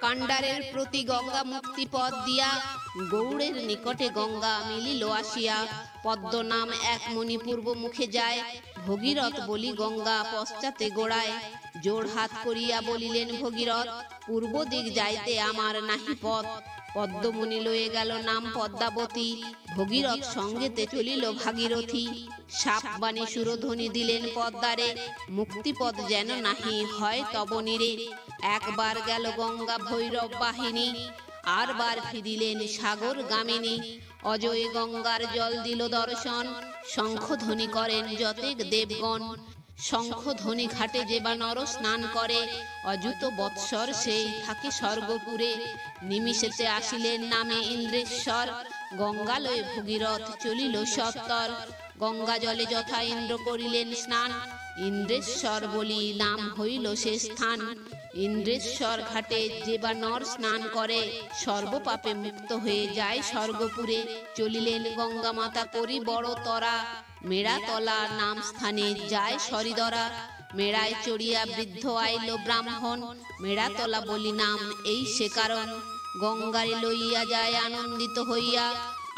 কাণ্ডারের প্রতি গঙ্গা মুক্তিপদ দিয়া গৌড়ের নিকটে গঙ্গা মিলিল আসিয়া। পদ্ম নাম এক মণি পূর্ব মুখে যায়, ভগীরথ বলি গঙ্গা পশ্চাতে গোড়ায়। জোড় হাত করিয়া বলিলেন ভগীরথ, পূর্ব দিক যাইতে আমার নাহি পথ। পদ্মমণি লয়ে গেল নাম পদ্মাবতী, ভগীরথ সঙ্গেতে চলিল ভাগীরথী। সাপ বাণী সুরধ্বনি দিলেন পদ্মারে, মুক্তিপদ যেন নাহি হয় তব নীরে। একবার গেল গঙ্গা ভৈরব বাহিনী, আর বার ফিরিলেন সাগর গামিনী। অজয় গঙ্গার জল দিল দর্শন, শঙ্খধ্বনি করেন যতেক দেবগণ। শঙ্খধ্বনি ঘাটে যে বা নর স্নান করে, অযুত বৎসর সেই থাকে স্বর্গপুরে। নিমিষেতে আসিলেন নামে ইন্দ্রেশ্বর, গঙ্গালয়ে ভগীরথ চলিল সত্তর। গঙ্গা জলে যথা ইন্দ্র করিলেন স্নান, ইন্দ্রেশ্বর বলি নাম হইল সে স্থান। ইন্দ্রেশ্বর ঘাটে যে বা নর স্নান করে, সর্বপাপে মুক্ত হয়ে যায় স্বর্গপুরে। চলিলেন গঙ্গা মাতা করি বড় তরা, মেড়াতলা নাম স্থানে যায় সরিদরা। মেড়ায় চড়িয়া বৃদ্ধ আইল ব্রাহ্মণ, মেড়াতলা বলি নাম এই সে কারণ। গঙ্গারে লইয়া যায় আনন্দিত হইয়া,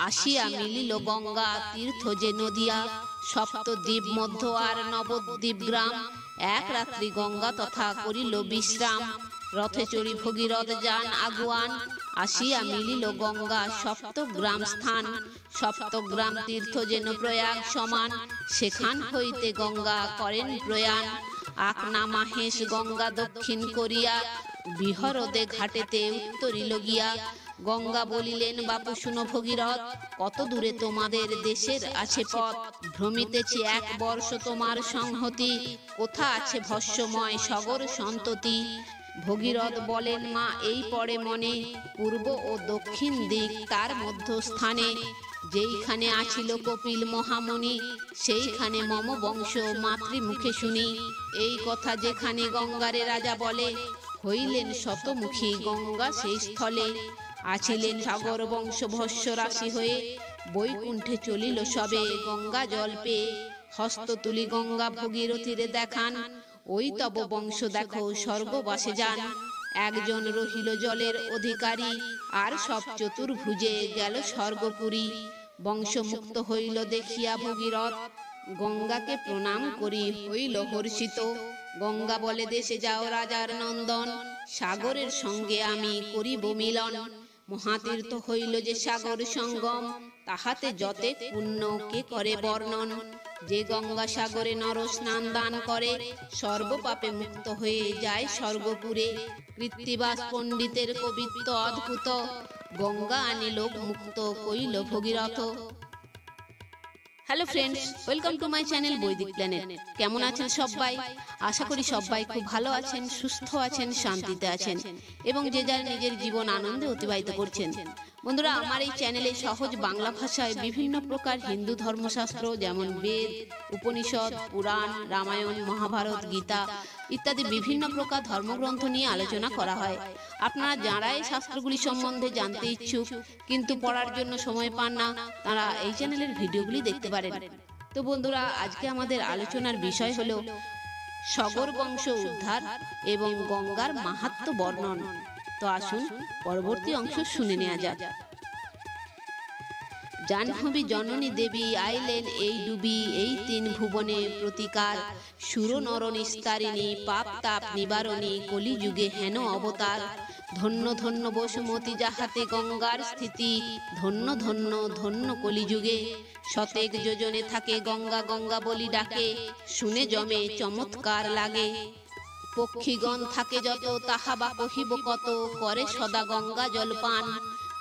আসিয়া মিলিল গঙ্গা তীর্থ যে নদিয়া। সপ্তদ্বীপ মধ্য আর নবদ্বীপ গ্রাম, এক রাত্রি গঙ্গা তথা করিল বিশ্রাম। রথে চড়ি ভগীরথ যান আগুয়ান, আসিয়া মিলিল গঙ্গা সপ্তগ্রাম স্থান। সপ্তগ্রাম তীর্থ যেন প্রয়াগ সমান, সেখান হইতে গঙ্গা করেন প্রয়াণ। আকনা মাহেশ গঙ্গা দক্ষিণ করিয়া, বিহরদে ঘাটেতে উত্তরিল গিয়া। গঙ্গা বলিলেন বাপু শুনো ভগীরথ, কত দূরে তোমাদের দেশের আছে পথ। ভ্রমিতেছি এক বর্ষ তোমার সংহতি, কোথা আছে ভস্মময় সগর সন্ততি। ভগীরথ বলেন মা এই পড়ে মনে, পূর্ব ও দক্ষিণ দিক তার মধ্যস্থানে। যেইখানে আছিল কপিল মহামুনি, সেইখানে মম বংশ মাতৃমুখে শুনি। এই কথা যেখানে গঙ্গারে রাজা বলে, হইলেন শতমুখী গঙ্গা সেই স্থলে। আছিলেন সাগর বংশ ভস্য রাশি হয়ে, বৈকুণ্ঠে চলিল সবে গঙ্গা জল পেয়ে। হস্ত তুলি গঙ্গা ভগীরথীরে দেখান, ওই তব বংশ দেখো স্বর্গবাসে যান। একজন রহিল জলের অধিকারী, আর সব চতুর্ভুজে গেল স্বর্গপুরী। বংশমুক্ত হইল দেখিয়া ভগীরথ, গঙ্গাকে প্রণাম করি হইল হর্ষিত। গঙ্গা বলে দেশে যাও রাজার নন্দন, সাগরের সঙ্গে আমি করিব মিলন। মহাতীর্থ হইল যে সাগর সঙ্গম, তাহাতে যতে পুণ্য কে করে বর্ণন। যে গঙ্গা সাগরে নর স্নান দান করে, সর্বপাপে মুক্ত হয়ে যায় স্বর্গপুরে। কৃত্তিবাস পণ্ডিতের কবিত্ব অদ্ভুত, গঙ্গা আনিল মুক্ত কইল Bhagirath. Hello friends, welcome to my channel বৈদিক প্ল্যানেট। কেমন আছেন সবাই? আশা করি সবাই খুব ভালো আছেন, সুস্থ আছেন, শান্তিতে আছেন এবং যে যার নিজের জীবন আনন্দে অতিবাহিত করছেন। বন্ধুরা, আমার এই চ্যানেলে সহজ বাংলা ভাষায় বিভিন্ন প্রকার হিন্দু ধর্মশাস্ত্র যেমন বেদ, উপনিষদ, পুরাণ, রামায়ণ, মহাভারত, গীতা ইত্যাদি বিভিন্ন প্রকার ধর্মগ্রন্থ নিয়ে আলোচনা করা হয়। আপনারা যারা এই শাস্ত্রগুলি সম্বন্ধে জানতে ইচ্ছুক কিন্তু পড়ার জন্য সময় পান না, তারা এই চ্যানেলের ভিডিওগুলি দেখতে পারেন। তো বন্ধুরা, আজকে আমাদের আলোচনার বিষয় হলো সগর বংশ উদ্ধার এবং গঙ্গার মাহাত্ম্য বর্ণন। তো আসুন পরবর্তী অংশ শুনে নেওয়া যাক। জাহ্নবী জননী দেবী আইলেন এই ডুবি, এই তিন ভুবনে প্রতিকার। সুর নর নিস্তারিণী, পাপ তাপ নিবারণী, কলিযুগে হেন অবতার। ধন্য ধন্য বসুমতী যাহাতে গঙ্গার স্থিতি, ধন্য ধন্য ধন্য কলিযুগে। শতেক যোজনে থাকে গঙ্গা গঙ্গা বলি ডাকে, শুনে জমে চমৎকার লাগে। পক্ষীগণ থাকে যত তাহা বা কহিব কত, করে সদা গঙ্গা জলপান।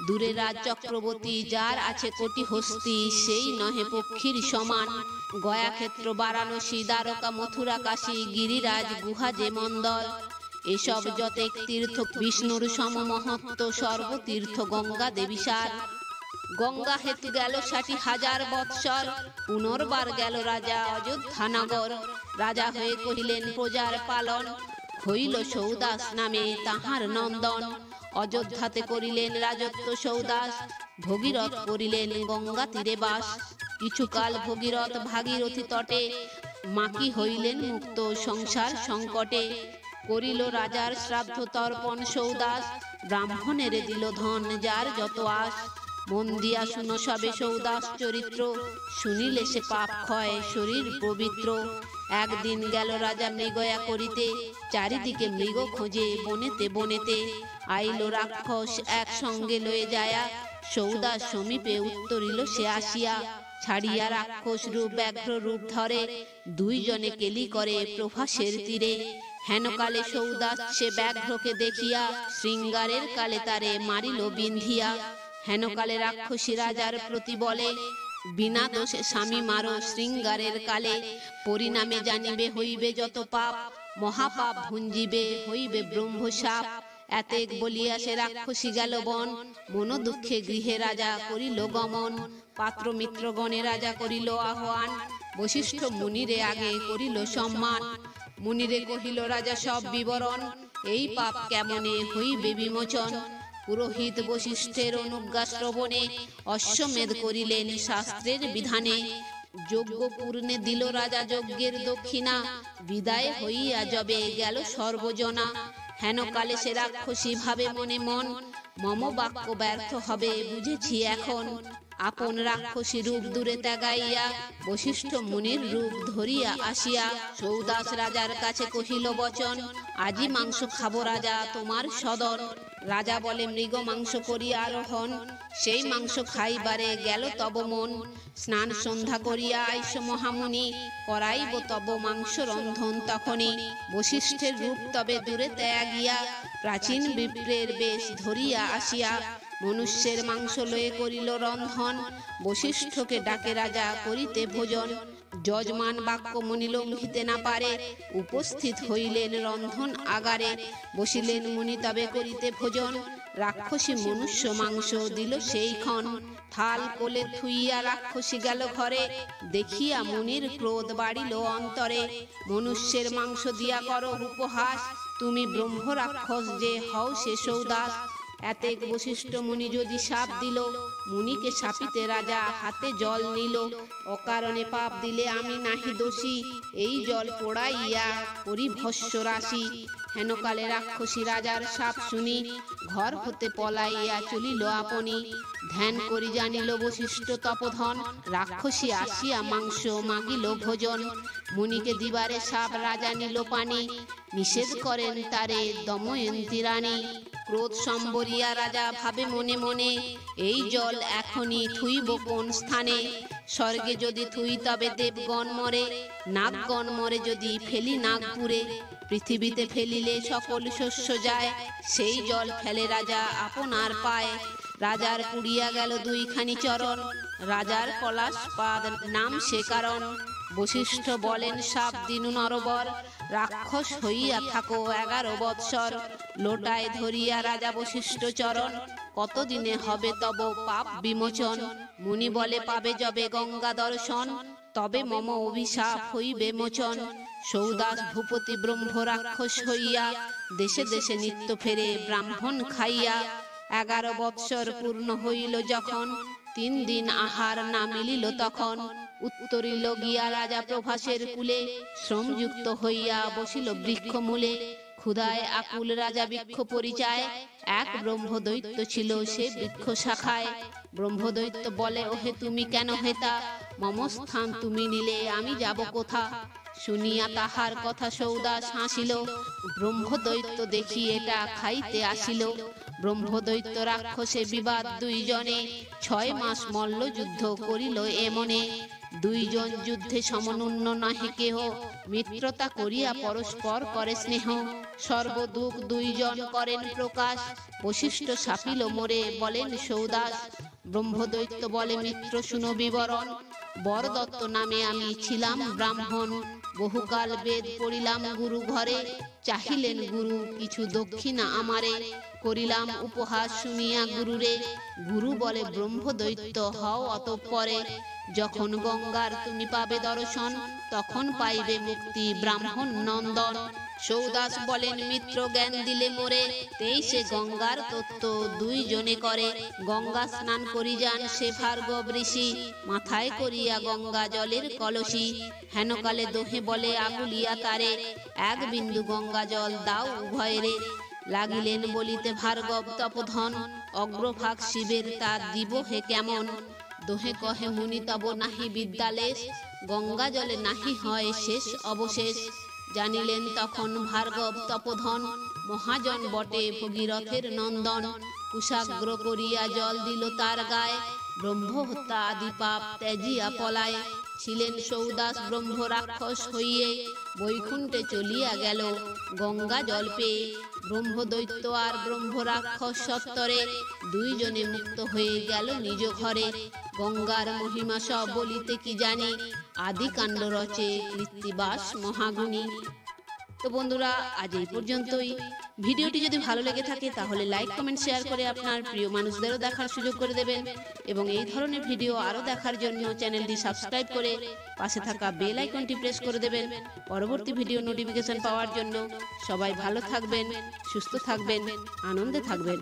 দূরে রাজ চক্রবর্তী যার আছে কোটি হস্তি, সেই নহে পক্ষীর সমান। গয়া ক্ষেত্র বারাণসী দ্বারকা মথুরা কাশী, গিরিরাজ গুহা যে মন্দর। এসব যতেক তীর্থ বিষ্ণুর সমমহত্ব, সর্বতীর্থ গঙ্গা দেবীসার। গঙ্গা হেতু গেল ৬০,০০০ বৎসর, পুনর্বার গেল রাজা অযোধ্যা নগর। রাজা হয়ে কহিলেন প্রজার পালন, হইল সৌদাস নামে তাহার নন্দন। অযোধ্যাতে করিলেন রাজত্ব সৌদাস, ভগীরথ করিলেন গঙ্গা তীরে বাস। কিছুকাল ভগীরথ ভাগীরথী তটে, মাকি হইলেন মুক্ত সংসার সংকটে। করিল রাজার শ্রাদ্ধ তর্পণ সৌদাস, ব্রাহ্মণের দিল ধন যার যত আস। মন দিয়া শুনো সবে সৌদাস চরিত্র, শুনিলে সে পাপ ক্ষয় শরীর পবিত্র। একদিন গেল রাজা মৃগয়া করিতে, চারিদিকে মৃগ খোঁজে বনেতে বনেতে। আইল রাক্ষস একসঙ্গে লয়ে যায়া, সৌদাস সমীপে উত্তরিল সে আসিয়া। ছাড়িয়া রাক্ষস রূপ ব্যাঘ্র রূপ ধরে, দুইজনে কেলি করে প্রভাসের তীরে। হেনকালে সৌদাস সে ব্যাঘ্রকে দেখিয়া, শৃঙ্গারের কালে তারে মারিল বিন্ধিয়া। হেনকালে রাক্ষসী রাজার প্রতি বলে, বিনা দোষে স্বামী মারো শৃঙ্গারের কালে। পরিণামে জানিবে হইবে যত পাপ, মহাপাপ ভুঞ্জিবে হইবে ব্রহ্মশাপ। এতেক বলিয়া সে রাক্ষসী গেল বন, মন দুঃখে গৃহে রাজা করিল গমন। পাত্র মিত্রগণে রাজা করিল আহ্বান, বশিষ্ঠ মুনিরে আগে করিল সম্মান। মুনিরে কহিল রাজা সব বিবরণ, এই পাপ কেমনে হইবে বিমোচন। পুরোহিত বশিষ্ঠের অনুজ্ঞা শ্রবণে, অশ্বমেধ করিলেন শাস্ত্রের বিধানে। যজ্ঞ পূর্ণে দিল রাজা যজ্ঞের দক্ষিণা, বিদায় হইয়া যবে গেল সর্বজনা। হেনকালে সে রাক্ষসী ভাবে মনে মন, মম বাক্য ব্যর্থ হবে বুঝেছি এখন। আপন রাক্ষসী রূপ দূরে ত্যাগাইয়া, বশিষ্ঠ মুনির রূপ ধরিয়া আসিয়া। সৌদাস রাজার কাছে কহিল বচন, আজি মাংস খাবো রাজা তোমার সদন। রাজা বলে মৃগ মাংস করিয়া আরোহণ, সেই মাংস খাইবারে গেল তব মন। স্নান সন্ধ্যা করিয়া আইস মহামুনি, করাইব তব মাংস রন্ধন তখনই। বশিষ্ঠের রূপ তবে দূরে ত্যাগিয়া, প্রাচীন বিপ্রের বেশ ধরিয়া আসিয়া। মনুষ্যের মাংস লয়ে করিল রন্ধন, বশিষ্ঠকে ডাকে রাজা করিতে ভোজন। যজমান বাক্য মুনি লঙ্ঘিতে না পারে, উপস্থিত হইলেন রন্ধন আগারে। বসিলেন মুনি তবে করিতে ভোজন, রাক্ষসী মনুষ্য মাংস দিল সেইক্ষণ। থাল কোলে থুইয়া রাক্ষসী গেল ঘরে, দেখিয়া মুনির ক্রোধ বাড়িল অন্তরে। মনুষ্যের মাংস দিয়া করো উপহাস, তুমি ব্রহ্ম রাক্ষস যে হও সে সৌদাস। এতেক বশিষ্ঠ মুনি যদি শাপ দিল, মুনিকে শাপিতে রাজা হাতে জল নিল। অকারণে পাপ দিলে আমি নাহি দোষী, এই জল পোড়াইয়া করি ভস্য রাশি। হেনকালে রাক্ষসী রাজার শাপ শুনি, ঘর হতে পলাইয়া চলিল আপনি। ধ্যান করি জানিল বশিষ্ঠ তপধন, রাক্ষসী আসিয়া মাংস মাগিল ভোজন। মুনিকে দিবারে শাপ রাজা নিল পানি, নিষেধ করেন তারে দময়ন্তী রানী। ক্রোধ সম্বরিয়া রাজা ভাবে মনে মনে, এই জল এখনই থুইব কোন স্থানে। স্বর্গে যদি থুই তবে দেবগণ মরে, নাগগণ মরে যদি ফেলি নাগপুরে। পৃথিবীতে ফেলিলে সকল শস্য যায়, সেই জল ফেলে রাজা আপনার পায়। রাজার পুড়িয়া গেল দুইখানি চরণ, রাজার পলাশ পাদ নাম সে কারণ। বশিষ্ঠ বলেন শাপ দিনু নরবর, রাক্ষস হইয়া থাকো 11 বৎসর। লোটায় ধরিয়া রাজা বশিষ্ঠ চরণ, কতদিনে হবে তব পাপ বিমোচন। মুনি বলে পাবে যবে গঙ্গা দর্শন, তবে মম অভিশাপ হইবে মোচন। সৌদাস ভূপতি ব্রহ্ম রাক্ষস হইয়া, দেশে দেশে নিত্য ফেরে ব্রাহ্মণ খাইয়া। 11 বৎসর পূর্ণ হইল যখন, 3 দিন আহার না মিলিল তখন। উত্তরিল গিয়া রাজা প্রভাসের কুলে, শ্রমযুক্ত হইয়া বসিল বৃক্ষ মূলে। ক্ষুধায় আকুল রাজা বৃক্ষ পরিচায়, এক ব্রহ্মদৈত্য ছিল সে বৃক্ষ শাখায়। ব্রহ্মদৈত্য বলে ওহে তুমি কেন হেতা, মম স্থান তুমি নিলে আমি যাব কোথা। শুনিয়া তাহার কথা সৌদাস হাসিল, ব্রহ্মদৈত্য দেখি এটা খাইতে আসিল। ব্রহ্মদৈত্য রাক্ষসে বিবাদ দুইজনে, 6 মাস মল্ল যুদ্ধ করিল এমনে। দুইজন যুদ্ধে সমনুন্ন নহে কেহ, মিত্রতা করিয়া পরস্পর করে স্নেহ। সর্বদুখ দুইজন করেন প্রকাশ, বশিষ্ঠ শাপিল মোরে বলেন সৌদাস। ব্রহ্মদৈত্য বলে মিত্র শুনো বিবরণ, বরদত্ত নামে আমি ছিলাম ব্রাহ্মণ। বহুকাল বেদ পড়িলাম গুরু ঘরে, চাহিলেন গুরু কিছু দক্ষিণা আমারে। করিলাম উপহাস শুনিয়া গুরুরে, গুরু বলে ব্রহ্মদৈত্য হও অতঃপরে। যখন গঙ্গার তুমি পাবে দর্শন, তখন পাইবে মুক্তি ব্রাহ্মণ নন্দন। সৌদাস বলেন মিত্র জ্ঞান দিলে মোরে, 23 গঙ্গার তত্ত্ব দুইজনে করে। গঙ্গা স্নান করি যান সে ভার্গব ঋষি, মাথায় করিয়া গঙ্গা জলের কলসি। হেনকালে দোহে বলে আগুলিয়া তারে, এক বিন্দু গঙ্গা জল দাও উভয়েরে। লাগিলেন বলিতে ভার্গব তপধন, অগ্রভাগ শিবের তা দিব হে কেমন। দোহে কহে মুনি তব নাহি বিদ্যালেশ, গঙ্গা জলে নাহি হয় শেষ অবশেষ। জানিলেন তখন ভার্গব তপধন, মহাজন বটে ভগীরথের নন্দন। কুশাগ্র করিয়া জল দিল তার গায়ে, ব্রহ্ম হত্যা আদি পাপ ত্যাজিয়া পলায়। ছিলেন সৌদাস ব্রহ্ম রাক্ষস হইয়ে, বৈকুণ্ঠে চলিয়া গেল গঙ্গা জল পেয়ে। ব্রহ্ম দৈত্য আর ব্রহ্ম রাক্ষস সত্তরে, দুইজনে মুক্ত হয়ে গেল নিজ ঘরে। গঙ্গার মহিমা সব বলিতে কি জানি, আদি কাণ্ড রচে কৃত্তিবাস মহাগুণী। তো বন্ধুরা, আজ এই পর্যন্তই। ভিডিওটি যদি ভালো লেগে থাকে তাহলে লাইক কমেন্ট শেয়ার করে আপনার প্রিয় মানুষদেরও দেখার সুযোগ করে দেবেন, এবং এই ধরনের ভিডিও আরও দেখার জন্য চ্যানেলটি সাবস্ক্রাইব করে পাশে থাকা বেল আইকনটি প্রেস করে দেবেন পরবর্তী ভিডিও নোটিফিকেশন পাওয়ার জন্য। সবাই ভালো থাকবেন, সুস্থ থাকবেন, আনন্দে থাকবেন।